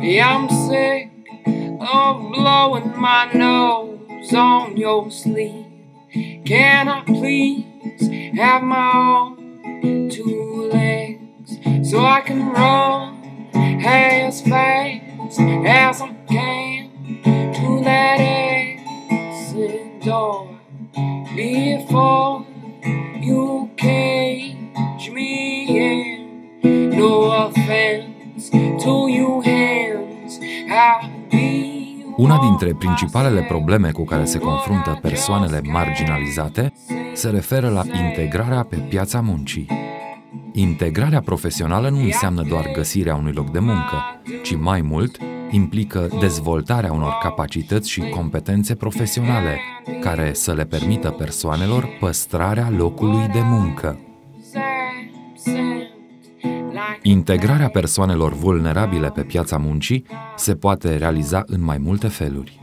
Yeah, I'm sick of blowing my nose on your sleeve. Can I please have my own two legs so I can run as fast as I can to that exit door before you cage me in? No offense to you hands, I'll be. Una dintre principalele probleme cu care se confruntă persoanele marginalizate se referă la integrarea pe piața muncii. Integrarea profesională nu înseamnă doar găsirea unui loc de muncă, ci mai mult implică dezvoltarea unor capacități și competențe profesionale care să le permită persoanelor păstrarea locului de muncă. Integrarea persoanelor vulnerabile pe piața muncii se poate realiza în mai multe feluri.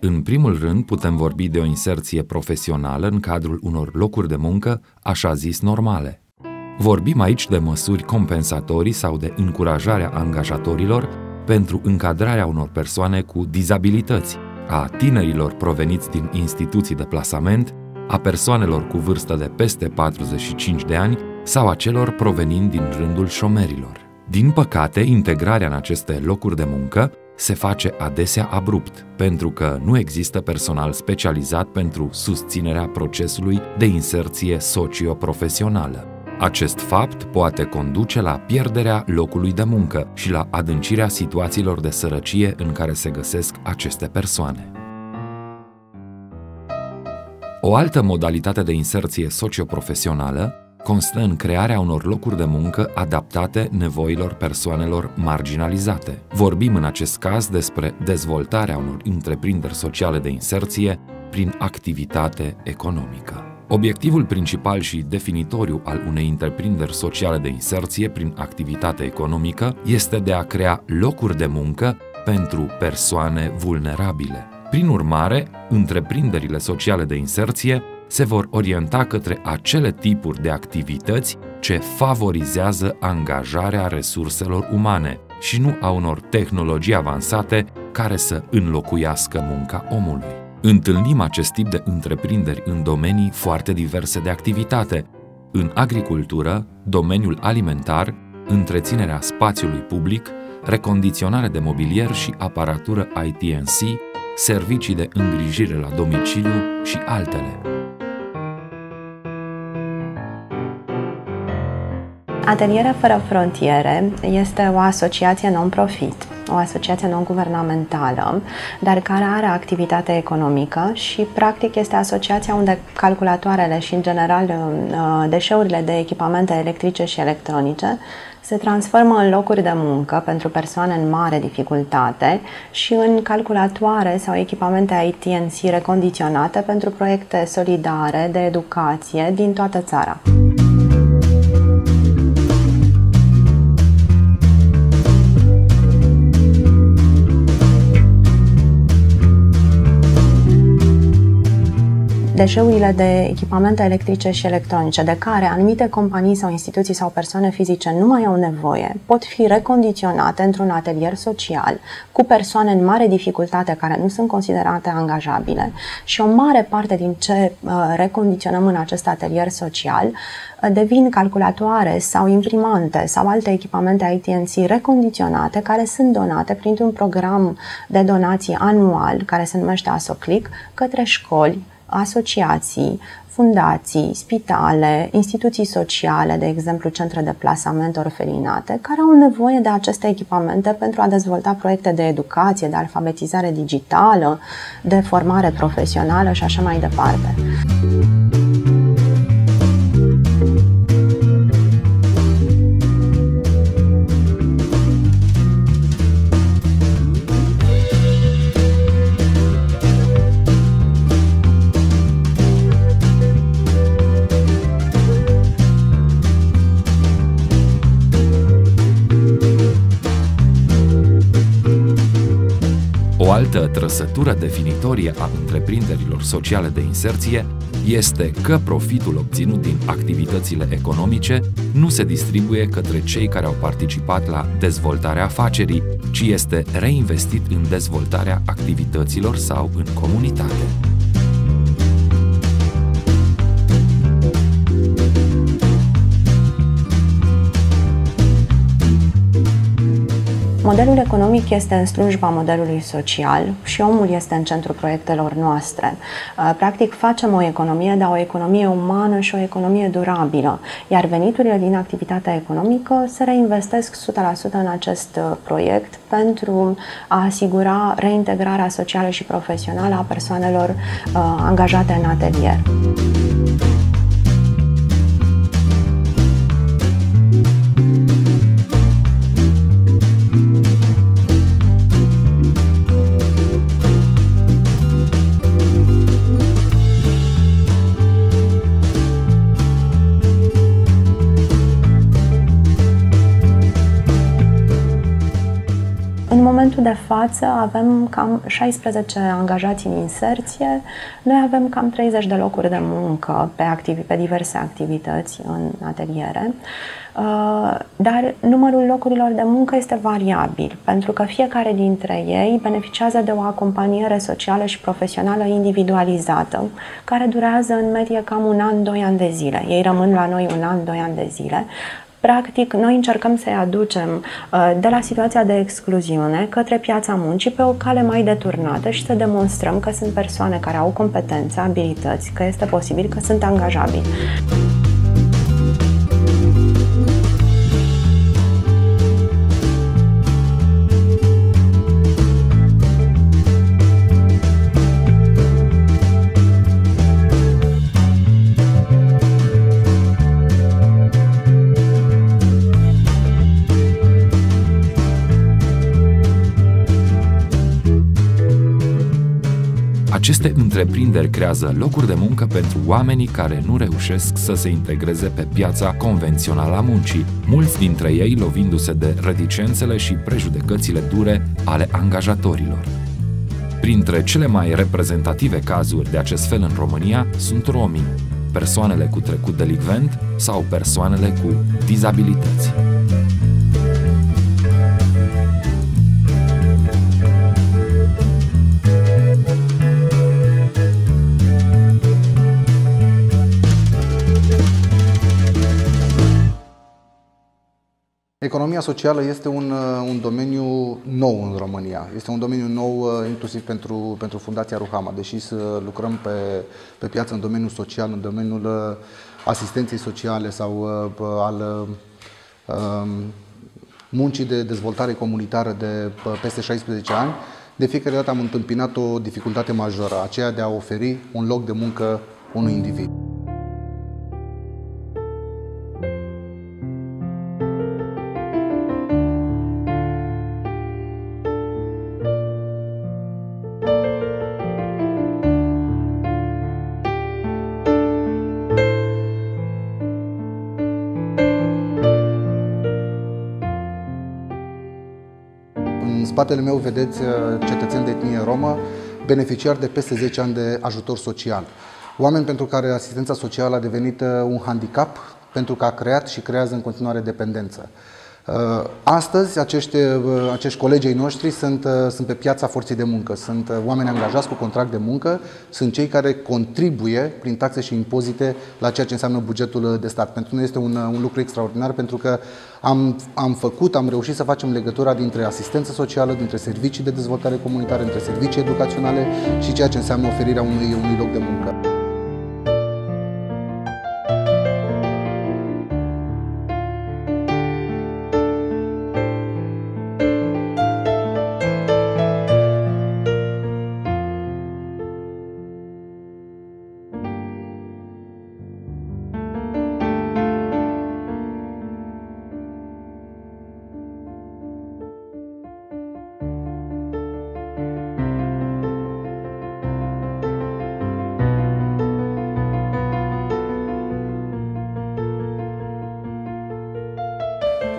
În primul rând, putem vorbi de o inserție profesională în cadrul unor locuri de muncă, așa zis, normale. Vorbim aici de măsuri compensatorii sau de încurajarea angajatorilor pentru încadrarea unor persoane cu dizabilități, a tinerilor proveniți din instituții de plasament, a persoanelor cu vârstă de peste 45 de ani sau a celor provenind din rândul șomerilor. Din păcate, integrarea în aceste locuri de muncă se face adesea abrupt, pentru că nu există personal specializat pentru susținerea procesului de inserție socio-profesională. Acest fapt poate conduce la pierderea locului de muncă și la adâncirea situațiilor de sărăcie în care se găsesc aceste persoane. O altă modalitate de inserție socioprofesională constă în crearea unor locuri de muncă adaptate nevoilor persoanelor marginalizate. Vorbim în acest caz despre dezvoltarea unor întreprinderi sociale de inserție prin activitate economică. Obiectivul principal și definitoriu al unei întreprinderi sociale de inserție prin activitate economică este de a crea locuri de muncă pentru persoane vulnerabile. Prin urmare, întreprinderile sociale de inserție se vor orienta către acele tipuri de activități ce favorizează angajarea resurselor umane și nu a unor tehnologii avansate care să înlocuiască munca omului. Întâlnim acest tip de întreprinderi în domenii foarte diverse de activitate, în agricultură, domeniul alimentar, întreținerea spațiului public, recondiționare de mobilier și aparatură IT&C, servicii de îngrijire la domiciliu și altele. Ateliere Fără Frontiere este o asociație non-profit, o asociație non-guvernamentală, dar care are activitate economică și, practic, este asociația unde calculatoarele și, în general, deșeurile de echipamente electrice și electronice se transformă în locuri de muncă pentru persoane în mare dificultate și în calculatoare sau echipamente IT&C recondiționate pentru proiecte solidare de educație din toată țara. Deșeurile de echipamente electrice și electronice de care anumite companii sau instituții sau persoane fizice nu mai au nevoie pot fi recondiționate într-un atelier social cu persoane în mare dificultate care nu sunt considerate angajabile și o mare parte din ce recondiționăm în acest atelier social devin calculatoare sau imprimante sau alte echipamente IT&C recondiționate care sunt donate printr-un program de donații anual care se numește ASOCLIC către școli, asociații, fundații, spitale, instituții sociale, de exemplu centre de plasament, orfelinate, care au nevoie de aceste echipamente pentru a dezvolta proiecte de educație, de alfabetizare digitală, de formare profesională și așa mai departe. O altă trăsătură definitorie a întreprinderilor sociale de inserție este că profitul obținut din activitățile economice nu se distribuie către cei care au participat la dezvoltarea afacerii, ci este reinvestit în dezvoltarea activităților sau în comunitate. Modelul economic este în slujba modelului social și omul este în centrul proiectelor noastre. Practic facem o economie, dar o economie umană și o economie durabilă, iar veniturile din activitatea economică se reinvestesc 100% în acest proiect pentru a asigura reintegrarea socială și profesională a persoanelor angajate în atelier. În momentul de față avem cam 16 angajați în inserție, noi avem cam 30 de locuri de muncă pe diverse activități în ateliere, dar numărul locurilor de muncă este variabil, pentru că fiecare dintre ei beneficiază de o acompaniere socială și profesională individualizată, care durează în medie cam 1 an, 2 ani de zile. Ei rămân la noi 1 an, 2 ani de zile. Practic, noi încercăm să-i aducem de la situația de excluziune către piața muncii pe o cale mai deturnată și să demonstrăm că sunt persoane care au competențe, abilități, că este posibil, că sunt angajabili. Aceste întreprinderi creează locuri de muncă pentru oamenii care nu reușesc să se integreze pe piața convențională a muncii, mulți dintre ei lovindu-se de reticențele și prejudecățile dure ale angajatorilor. Printre cele mai reprezentative cazuri de acest fel în România sunt romii, persoanele cu trecut delicvent sau persoanele cu dizabilități. Economia socială este un domeniu nou în România. Este un domeniu nou inclusiv pentru Fundația Ruhama. Deși să lucrăm pe piață în domeniul social, în domeniul asistenței sociale sau al muncii de dezvoltare comunitară de peste 16 ani, de fiecare dată am întâmpinat o dificultate majoră, aceea de a oferi un loc de muncă unui individ. În spatele meu vedeți cetățeni de etnie romă, beneficiari de peste 10 ani de ajutor social. Oameni pentru care asistența socială a devenit un handicap, pentru că a creat și creează în continuare dependență. Astăzi, acești colegi ai noștri sunt pe piața forței de muncă, sunt oameni angajați cu contract de muncă, sunt cei care contribuie prin taxe și impozite la ceea ce înseamnă bugetul de stat. Pentru noi este un lucru extraordinar, pentru că am reușit să facem legătura dintre asistență socială, dintre servicii de dezvoltare comunitară, dintre servicii educaționale și ceea ce înseamnă oferirea unui loc de muncă.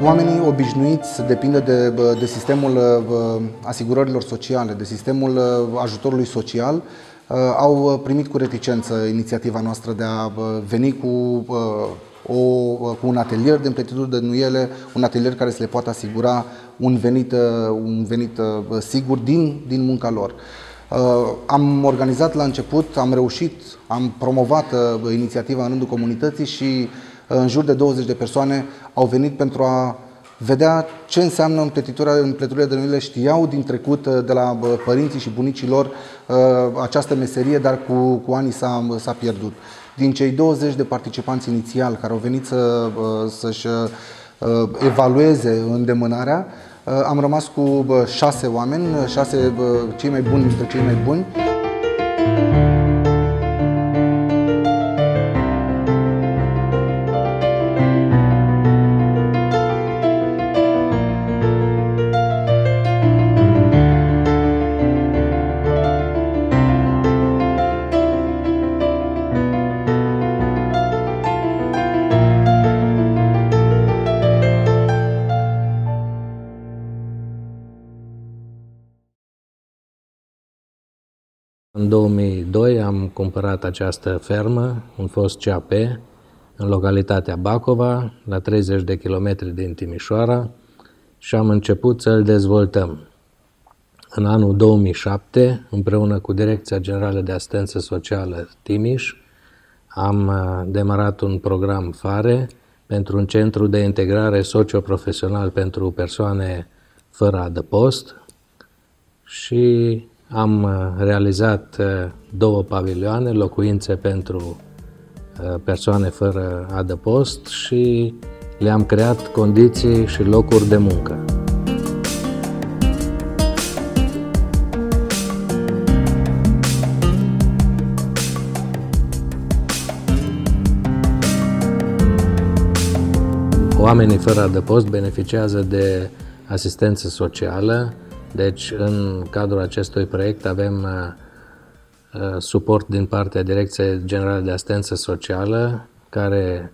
Oamenii obișnuiți să depindă de sistemul asigurărilor sociale, de sistemul ajutorului social, au primit cu reticență inițiativa noastră de a veni cu un atelier de împletitură de nuiele, un atelier care să le poată asigura un venit sigur din munca lor. Am organizat la început, am reușit, am promovat inițiativa în rândul comunității și în jur de 20 de persoane au venit pentru a vedea ce înseamnă împletitura de nuiele. Știau din trecut de la părinții și bunicii lor această meserie, dar cu anii s-a pierdut. Din cei 20 de participanți inițial care au venit să-și evalueze îndemânarea, am rămas cu 6 oameni, 6 cei mai buni dintre cei mai buni. În 2002 am cumpărat această fermă, un fost CAP, în localitatea Bacova, la 30 de kilometri din Timișoara, și am început să îl dezvoltăm. În anul 2007, împreună cu Direcția Generală de Asistență Socială Timiș, am demarat un program FARE pentru un centru de integrare socioprofesional pentru persoane fără adăpost și am realizat 2 pavilioane, locuințe pentru persoane fără adăpost și le-am creat condiții și locuri de muncă. Oamenii fără adăpost beneficiază de asistență socială. Deci, în cadrul acestui proiect avem suport din partea Direcției Generale de Asistență Socială, care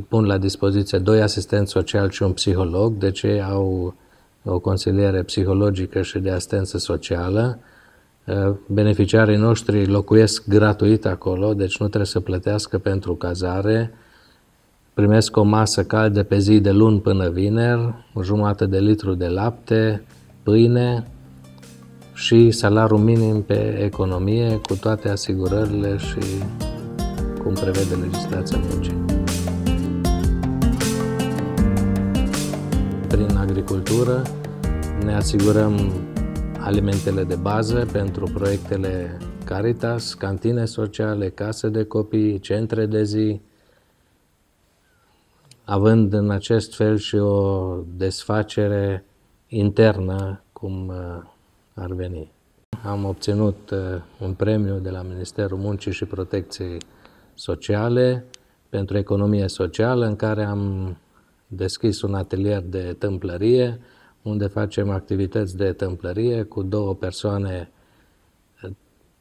pun la dispoziție 2 asistenți sociali și un psiholog, deci ei au o consiliere psihologică și de asistență socială. Beneficiarii noștri locuiesc gratuit acolo, deci nu trebuie să plătească pentru cazare. Primesc o masă caldă pe zi de luni până vineri, o jumătate de litru de lapte, pâine și salariul minim pe economie, cu toate asigurările și cum prevede legislația muncii. Prin agricultură ne asigurăm alimentele de bază pentru proiectele Caritas, cantine sociale, case de copii, centre de zi, având în acest fel și o desfacere internă, cum ar veni. Am obținut un premiu de la Ministerul Muncii și Protecției Sociale pentru economie socială, în care am deschis un atelier de tâmplărie, unde facem activități de tâmplărie cu 2 persoane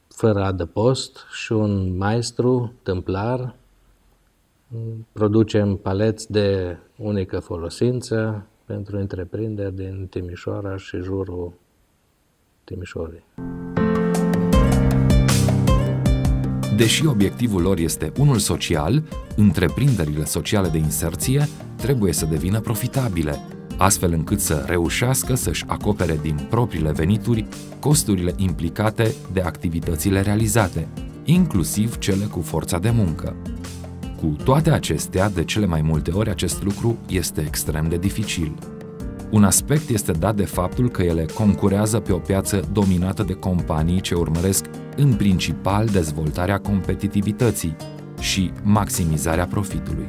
fără adăpost și un maestru tâmplar. Producem paleți de unică folosință pentru întreprinderi din Timișoara și jurul Timișoarei. Deși obiectivul lor este unul social, întreprinderile sociale de inserție trebuie să devină profitabile, astfel încât să reușească să-și acopere din propriile venituri costurile implicate de activitățile realizate, inclusiv cele cu forța de muncă. Cu toate acestea, de cele mai multe ori acest lucru este extrem de dificil. Un aspect este dat de faptul că ele concurează pe o piață dominată de companii ce urmăresc în principal dezvoltarea competitivității și maximizarea profitului.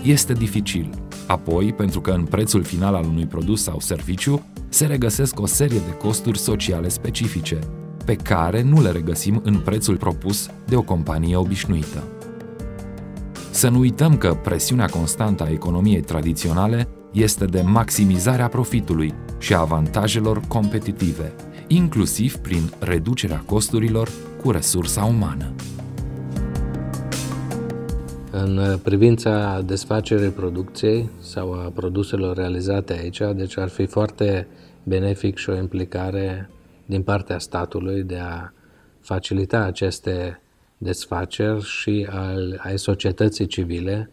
Este dificil, apoi pentru că în prețul final al unui produs sau serviciu se regăsesc o serie de costuri sociale specifice, pe care nu le regăsim în prețul propus de o companie obișnuită. Să nu uităm că presiunea constantă a economiei tradiționale este de maximizarea profitului și a avantajelor competitive, inclusiv prin reducerea costurilor cu resursa umană. În privința desfacerii producției sau a produselor realizate aici, deci ar fi foarte benefic și o implicare din partea statului de a facilita aceste desfaceri și ai societății civile,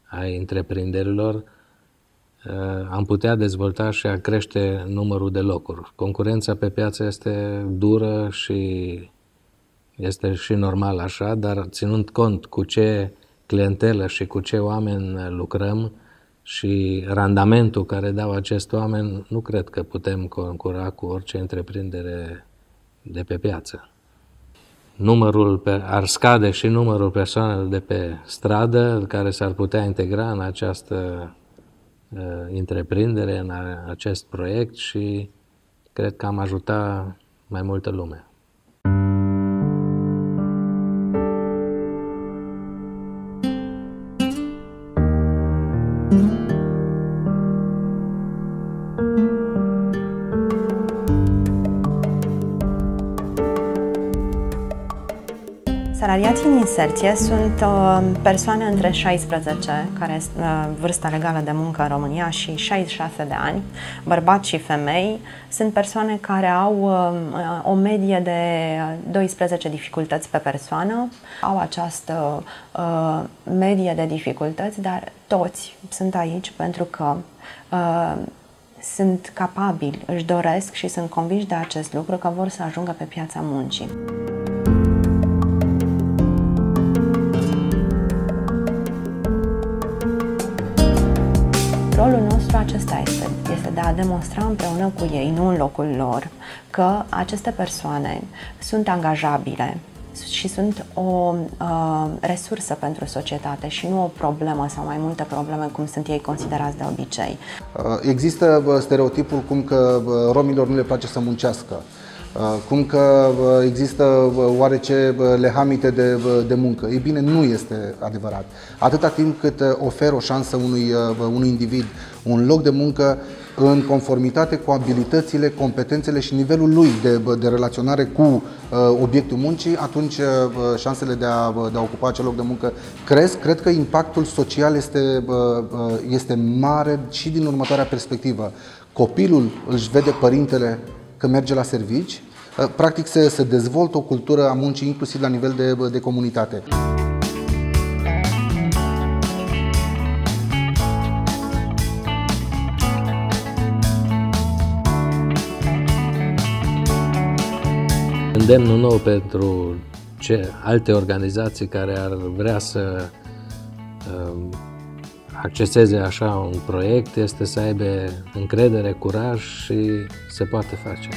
ai întreprinderilor. Am putea dezvolta și a crește numărul de locuri. Concurența pe piață este dură și este și normal așa, dar ținând cont cu ce clientelă și cu ce oameni lucrăm și randamentul care dau acești oameni, nu cred că putem concura cu orice întreprindere de pe piață. Ar scade și numărul persoanelor de pe stradă care s-ar putea integra în această întreprindere, în acest proiect și cred că am ajutat mai multă lume. Salariații în inserție sunt persoane între 16, care este vârsta legală de muncă în România, și 66 de ani, bărbați și femei. Sunt persoane care au o medie de 12 dificultăți pe persoană, au această medie de dificultăți, dar toți sunt aici pentru că sunt capabili, își doresc și sunt convinși de acest lucru, că vor să ajungă pe piața muncii. Rolul nostru acesta este de a demonstra împreună cu ei, nu în locul lor, că aceste persoane sunt angajabile și sunt o resursă pentru societate și nu o problemă sau mai multe probleme cum sunt ei considerați de obicei. Există stereotipul cum că romilor nu le place să muncească, cum că există oarece lehamite de muncă. Ei bine, nu este adevărat. Atâta timp cât oferă o șansă unui individ un loc de muncă în conformitate cu abilitățile, competențele și nivelul lui de relaționare cu obiectul muncii, atunci șansele de a ocupa acel loc de muncă cresc. Cred că impactul social este mare și din următoarea perspectivă. Copilul își vede părintele că merge la servici, practic se dezvoltă o cultură a muncii inclusiv la nivel de comunitate. Îndemnul nou pentru alte organizații care ar vrea să acceseze așa un proiect este să aibă încredere, curaj și se poate face.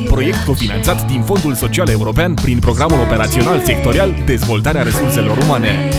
Proiect cofinanțat din Fondul Social European prin Programul Operațional Sectorial Dezvoltarea Resurselor Umane.